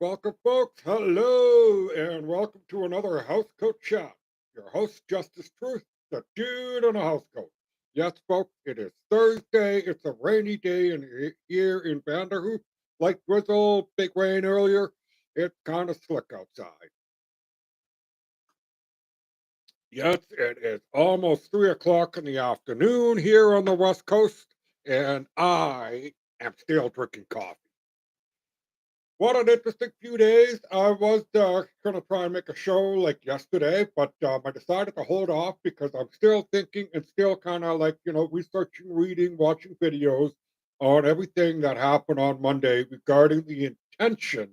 Welcome, folks. Hello, and welcome to another housecoat chat. Your host, Justice Truth, the dude in a housecoat. Yes, folks, it is Thursday. It's a rainy day here in Vanderhoof. Like drizzle, big rain earlier. It's kind of slick outside. Yes, it is almost 3 o'clock in the afternoon here on the West Coast, and I am still drinking coffee. What an interesting few days. I was going to try and make a show like yesterday, but I decided to hold off because I'm still thinking and still kind of like, researching, reading, watching videos on everything that happened on Monday regarding the intention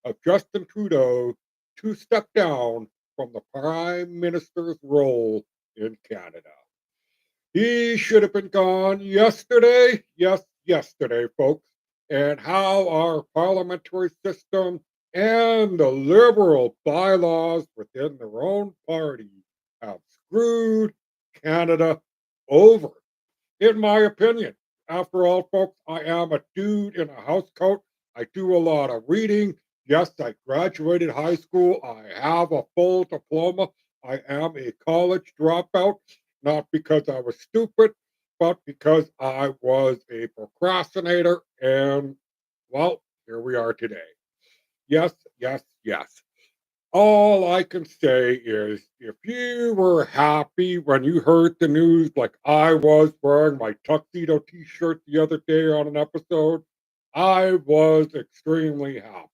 of Justin Trudeau to step down from the Prime Minister's role in Canada. He should have been gone yesterday. Yes, yesterday, folks. And how our parliamentary system and the liberal bylaws within their own party have screwed Canada over, in my opinion. After all, folks, I am a dude in a house coat. I do a lot of reading. Yes, I graduated high school. I have a full diploma. I am a college dropout, not because I was stupid, but because I was a procrastinator. And, well, here we are today. Yes, yes, yes. All I can say is if you were happy when you heard the news, like I was wearing my tuxedo t shirt the other day on an episode, I was extremely happy.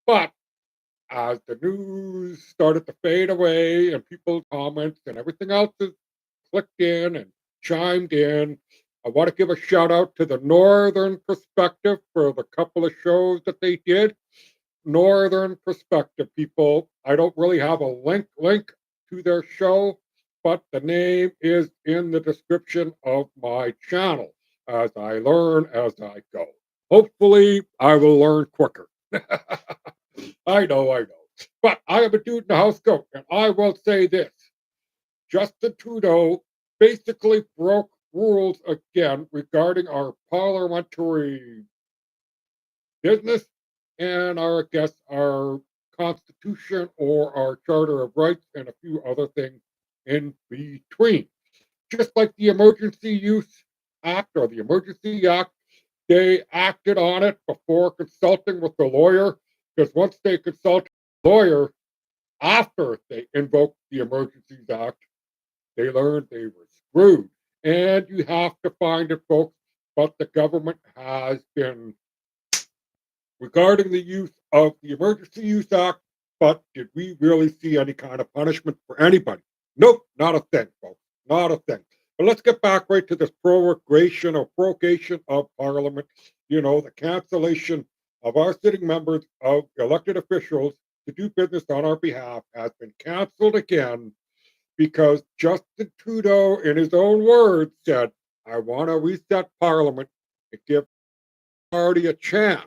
But as the news started to fade away and people's comments and everything else is clicked in and chimed in, I want to give a shout out to the Northern Perspective for the couple of shows that they did. Northern Perspective, people. I don't really have a link to their show, but the name is in the description of my channel as I learn as I go. Hopefully, I will learn quicker. I know. But I am a dude in the house coat, and I will say this. Justin Trudeau basically broke rules again regarding our parliamentary business and our guess our constitution or our charter of rights and a few other things in between. Just like the emergency use act or the emergency act, they acted on it before consulting with the lawyer, because once they consult the lawyer after they invoked the emergencies act, they learned they were screwed. And you have to find it, folks, but the government has been regarding the use of the Emergency Use Act, but did we really see any kind of punishment for anybody? Nope, not a thing, folks, not a thing. But let's get back right to this prorogation of Parliament. The cancellation of our sitting members of elected officials to do business on our behalf has been canceled again because Justin Trudeau, in his own words, said, I want to reset Parliament and give the party a chance,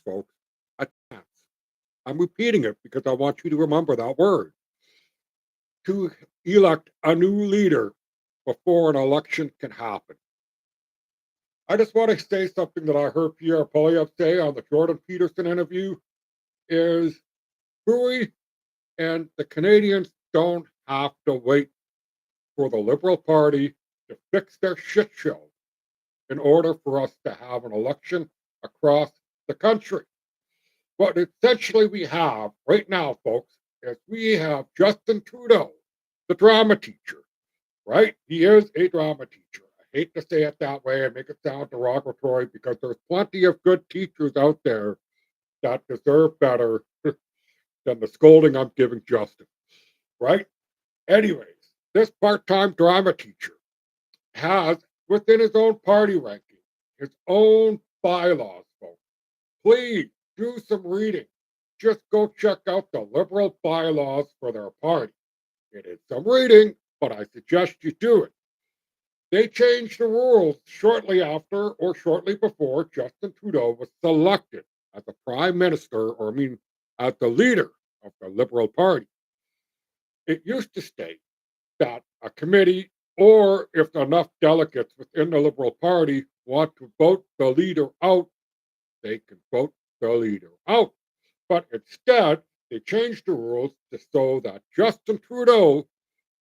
folks. A chance. I'm repeating it because I want you to remember that word. To elect a new leader before an election can happen. I just want to say something that I heard Pierre Polyev say on the Jordan Peterson interview is Hui and the Canadians don't have to wait for the Liberal Party to fix their shit show in order for us to have an election across the country. What essentially we have right now, folks, is we have Justin Trudeau, the drama teacher, right? He is a drama teacher. I hate to say it that way and make it sound derogatory because there's plenty of good teachers out there that deserve better than the scolding I'm giving Justin, right? Anyways, this part time drama teacher has within his own party ranking his own bylaws, folks. Please do some reading. Just go check out the liberal bylaws for their party. It is some reading, but I suggest you do it. They changed the rules shortly after or shortly before Justin Trudeau was selected as the prime minister, or I mean, as the leader of the Liberal Party. It used to state that a committee, or if enough delegates within the Liberal Party want to vote the leader out, they can vote the leader out. But instead, they changed the rules to so that Justin Trudeau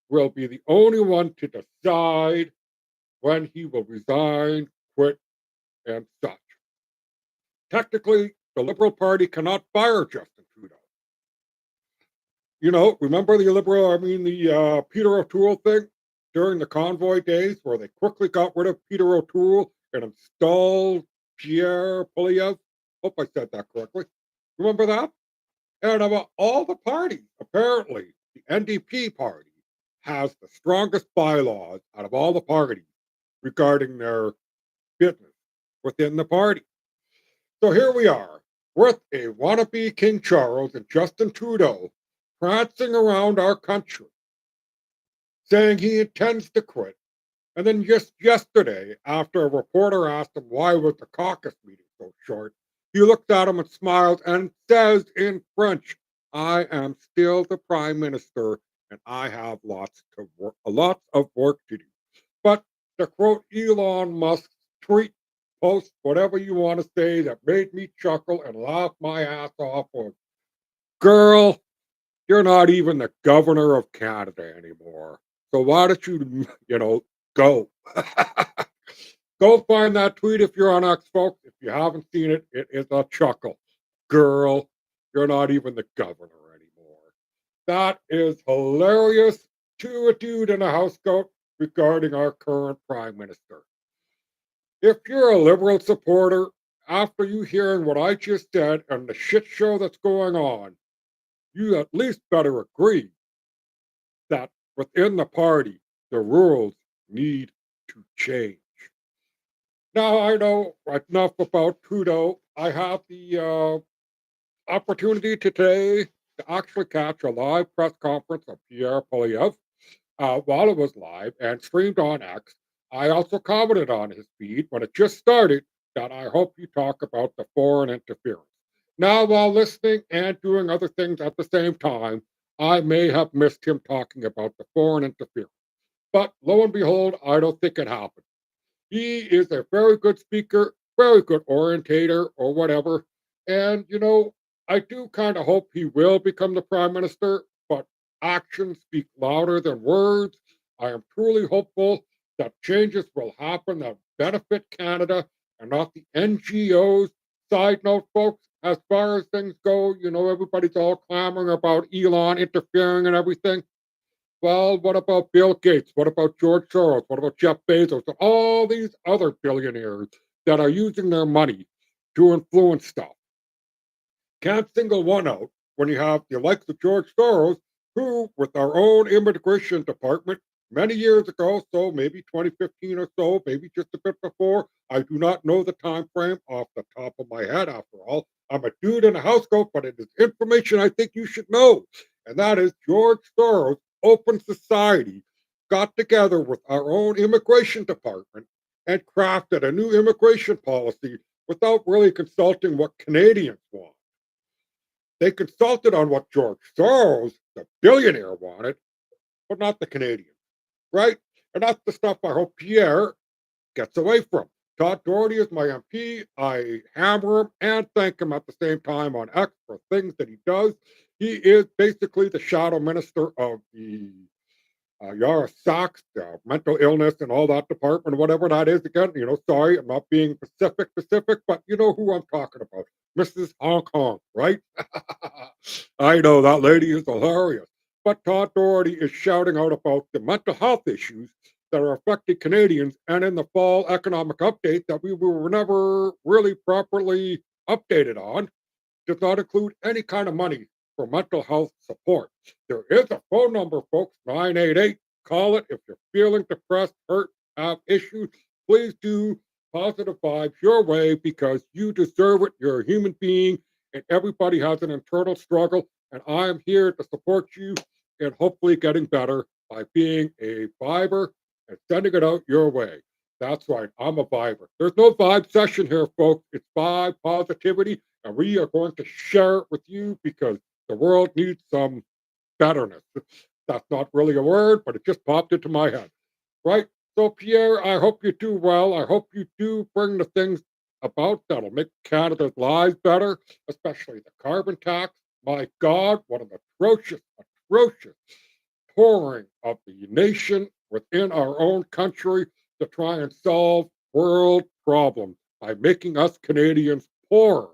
will be the only one to decide when he will resign, quit, and such. Technically, the Liberal Party cannot fire Justin Trudeau. Remember the Peter O'Toole thing during the convoy days where they quickly got rid of Peter O'Toole and installed Pierre Polyev? Hope I said that correctly. Remember that? And about all the parties, apparently, the NDP party has the strongest bylaws out of all the parties regarding their business within the party. So here we are with a wannabe King Charles and Justin Trudeau prancing around our country saying he intends to quit. And then just yesterday, after a reporter asked him why was the caucus meeting so short, he looked at him and smiled and says in French, "I am still the prime minister and I have lots of work to do." But to quote Elon Musk's tweet, post, whatever you want to say, that made me chuckle and laugh my ass off was, "Girl, you're not even the governor of Canada anymore. So why don't you, go?" Go find that tweet if you're on X, folks. If you haven't seen it, it is a chuckle. Girl, you're not even the governor anymore. That is hilarious to a dude in a housecoat regarding our current prime minister. If you're a liberal supporter, after you hearing what I just said and the shit show that's going on, you at least better agree that within the party, the rules need to change. Now, I know enough about Trudeau. I have the opportunity today to actually catch a live press conference of Pierre Polyev while it was live and streamed on X. I also commented on his feed when it just started that I hope you talk about the foreign interference. Now, while listening and doing other things at the same time, I may have missed him talking about the foreign interference. But lo and behold, I don't think it happened. He is a very good speaker, very good orientator, or whatever. And, I do kind of hope he will become the prime minister, but actions speak louder than words. I am truly hopeful that changes will happen that benefit Canada and not the NGOs. Side note, folks, as far as things go, everybody's all clamoring about Elon interfering and everything. Well, what about Bill Gates? What about George Soros? What about Jeff Bezos and all these other billionaires that are using their money to influence stuff? Can't single one out when you have the likes of George Soros, who, with our own immigration department many years ago, so maybe 2015 or so, maybe just a bit before, I do not know the time frame off the top of my head, after all. I'm a dude in a housecoat, but it is information I think you should know. And that is George Soros, Open Society, got together with our own immigration department and crafted a new immigration policy without really consulting what Canadians want. They consulted on what George Soros, the billionaire, wanted, but not the Canadians, right? And that's the stuff I hope Pierre gets away from. Todd Doherty is my MP. I hammer him and thank him at the same time on X for things that he does. He is basically the shadow minister of the Yara Sachs, mental illness and all that department, whatever that is again. Sorry, I'm not being specific, but you know who I'm talking about. Mrs. Hong Kong, right? I know that lady is hilarious. But Todd Doherty is shouting out about the mental health issues that are affecting Canadians, and in the fall economic update that we were never really properly updated on does not include any kind of money for mental health support. There is a phone number, folks, 988. Call it if you're feeling depressed, hurt, have issues. Please do. Positive vibes your way because you deserve it. You're a human being and everybody has an internal struggle. And I'm here to support you in hopefully getting better by being a viber and sending it out your way. That's right. I'm a viber. There's no vibe session here, folks. It's vibe positivity and we are going to share it with you because the world needs some betterness. That's not really a word, but it just popped into my head, right? So, Pierre, I hope you do well. I hope you do bring the things about that'll make Canada's lives better, especially the carbon tax. My God, what an atrocious pouring of the nation within our own country to try and solve world problems by making us Canadians poorer.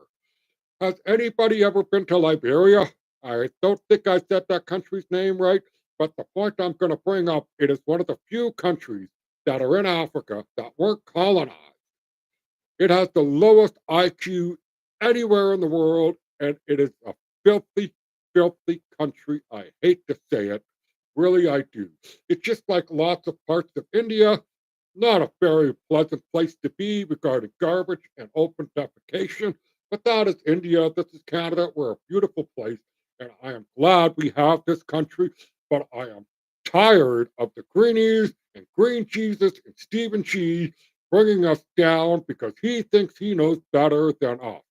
Has anybody ever been to Liberia? I don't think I said that country's name right, but the point I'm going to bring up, it is one of the few countries that are in Africa that weren't colonized. It has the lowest IQ anywhere in the world, and it is a filthy, filthy country. I hate to say it. Really, I do. It's just like lots of parts of India, not a very pleasant place to be regarding garbage and open defecation. But that is India. This is Canada. We're a beautiful place. And I am glad we have this country. But I am tired of the greenies and green cheeses and Stephen Cheese bringing us down because he thinks he knows better than us,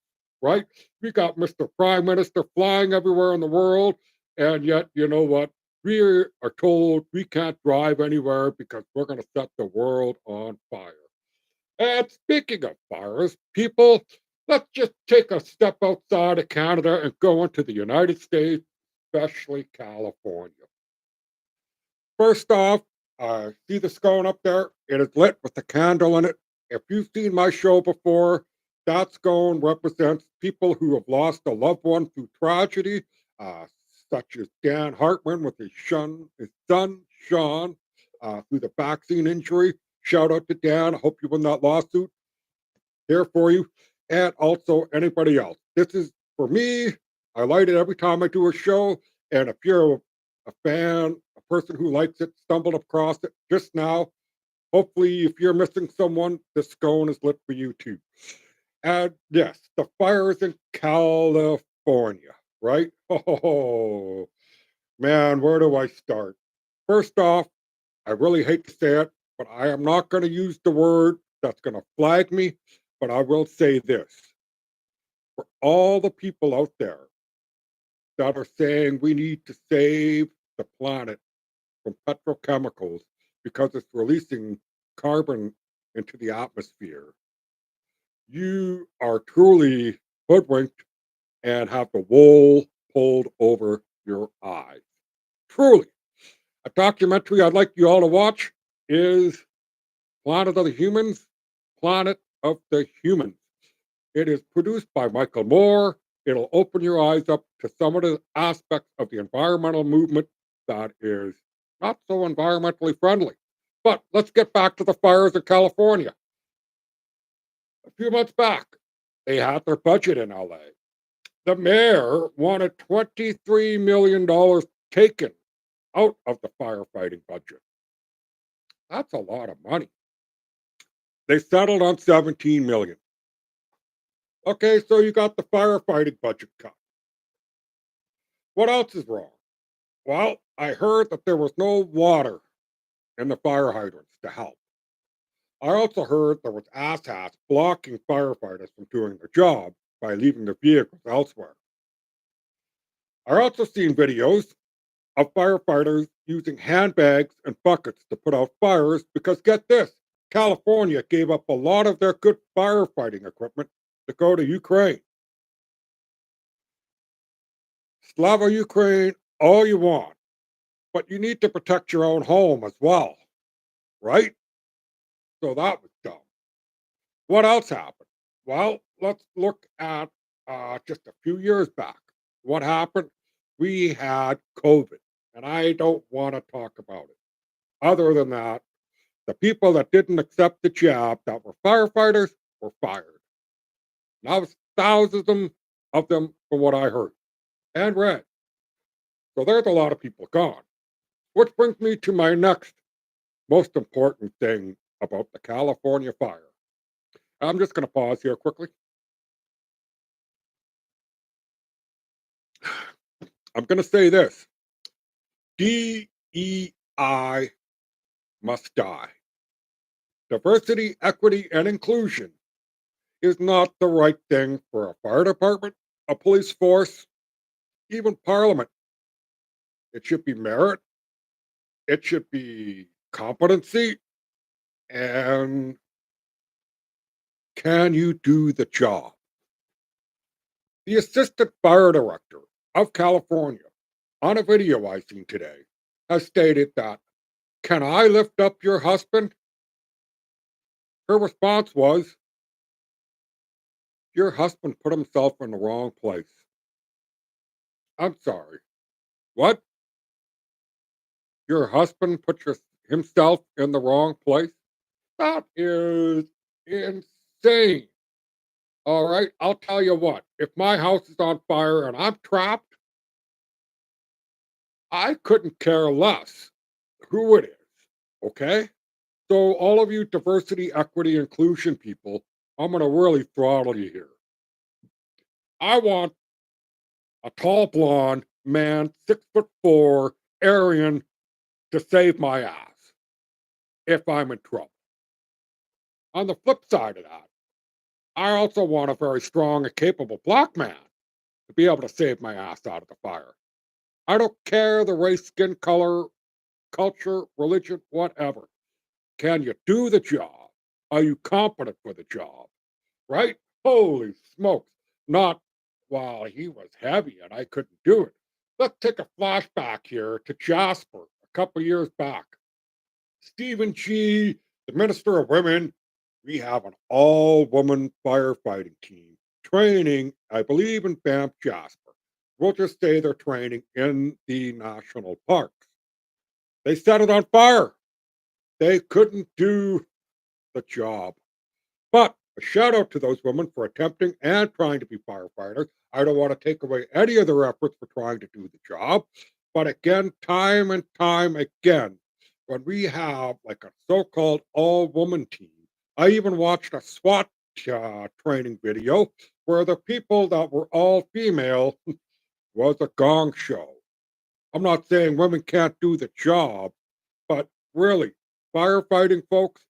right? We got Mr. Prime Minister flying everywhere in the world. And yet, you know what? We are told we can't drive anywhere because we're going to set the world on fire. And speaking of fires, people, let's just take a step outside of Canada and go into the United States, especially California. First off, see the scone up there? It is lit with a candle in it. If you've seen my show before, that scone represents people who have lost a loved one through tragedy, uh, such as Dan Hartman with his son Sean, through the vaccine injury. Shout out to Dan. I hope you win that lawsuit. Here for you. And also anybody else. This is for me. I light it every time I do a show. And if you're a fan, a person who likes it, stumbled across it just now, hopefully, if you're missing someone, this scone is lit for you too. And yes, the fires in California, right? Oh, man, where do I start? First off, I really hate to say it, but I am not going to use the word that's going to flag me. But I will say this for all the people out there that are saying we need to save the planet from petrochemicals because it's releasing carbon into the atmosphere, you are truly hoodwinked and have the wool pulled over your eyes. Truly. A documentary I'd like you all to watch is Planet of the Humans, Planet of the Humans. It is produced by Michael Moore. It'll open your eyes up to some of the aspects of the environmental movement that is not so environmentally friendly. But let's get back to the fires in California. A few months back, they had their budget in LA. The mayor wanted $23 million taken out of the firefighting budget. That's a lot of money. They settled on 17 million. Okay, so you got the firefighting budget cut. What else is wrong? Well, I heard that there was no water in the fire hydrants to help. I also heard there was asshats blocking firefighters from doing their job by leaving their vehicles elsewhere. I also seen videos of firefighters using handbags and buckets to put out fires because get this, California gave up a lot of their good firefighting equipment to go to Ukraine. Slava Ukraine all you want, but you need to protect your own home as well, right? So that was dumb. What else happened? Well, let's look at just a few years back. What happened? We had COVID, and I don't want to talk about it. Other than that, the people that didn't accept the jab that were firefighters were fired. Now it's thousands of them from what I heard and read. So there's a lot of people gone. Which brings me to my next most important thing about the California fire. I'm just going to pause here quickly. I'm going to say this: DEI must die. Diversity, equity, and inclusion is not the right thing for a fire department, a police force, even parliament. It should be merit, it should be competency, and Can you do the job? The assistant fire director of California, on a video I seen today, has stated that, "Can I lift up your husband?" Her response was, "Your husband put himself in the wrong place." I'm sorry. What? Your husband put himself in the wrong place? That is insane. All right. I'll tell you what, if my house is on fire and I'm trapped, I couldn't care less who it is. Okay. So, all of you diversity, equity, inclusion people, I'm going to really throttle you here. I want a tall blonde man, 6'4", Aryan, to save my ass if I'm in trouble. On the flip side of that, I also want a very strong and capable black man to be able to save my ass out of the fire. I don't care the race, skin color, culture, religion, whatever. Can you do the job? Are you competent for the job? Right? Holy smokes. Not, while he was heavy and I couldn't do it. Let's take a flashback here to Jasper a couple years back. Stephen G., the Minister of Women, we have an all woman firefighting team training, I believe, in Banff Jasper. We'll just say they're training in the national parks. They set it on fire. They couldn't do the job. But a shout out to those women for attempting and trying to be firefighters. I don't want to take away any of their efforts for trying to do the job. But again, time and time again, when we have like a so called all woman team, I even watched a SWAT training video where the people that were all female was a gong show. I'm not saying women can't do the job, but really, firefighting folks,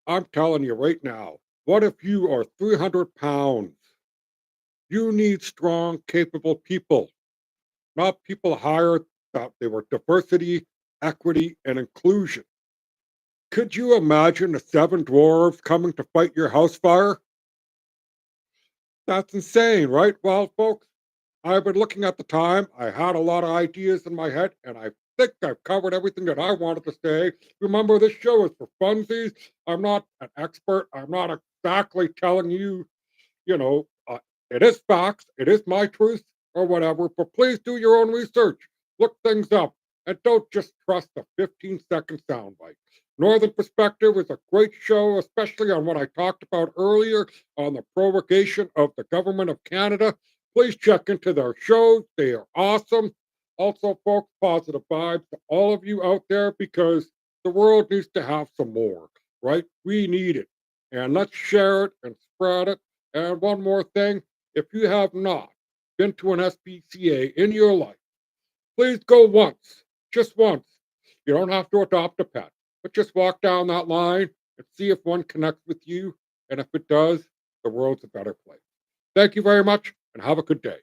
I'm telling you right now, what if you are 300 pounds? You need strong, capable people, not people hired that they were diversity, equity, and inclusion. Could you imagine the seven dwarves coming to fight your house fire? That's insane, right? Well, folks, I've been looking at the time. I had a lot of ideas in my head, and I think I've covered everything that I wanted to say. Remember, this show is for funsies. I'm not an expert. I'm not exactly telling you, it is facts, it is my truth, or whatever, but please do your own research. Look things up, and don't just trust a 15-second soundbite. Northern Perspective is a great show, especially on what I talked about earlier on the prorogation of the government of Canada. Please check into their shows. They are awesome. Also, folks, positive vibes to all of you out there because the world needs to have some more, right? We need it. And let's share it and spread it. And one more thing, if you have not been to an SPCA in your life, please go once, just once. You don't have to adopt a pet, but just walk down that line and see if one connects with you. And if it does, the world's a better place. Thank you very much and have a good day.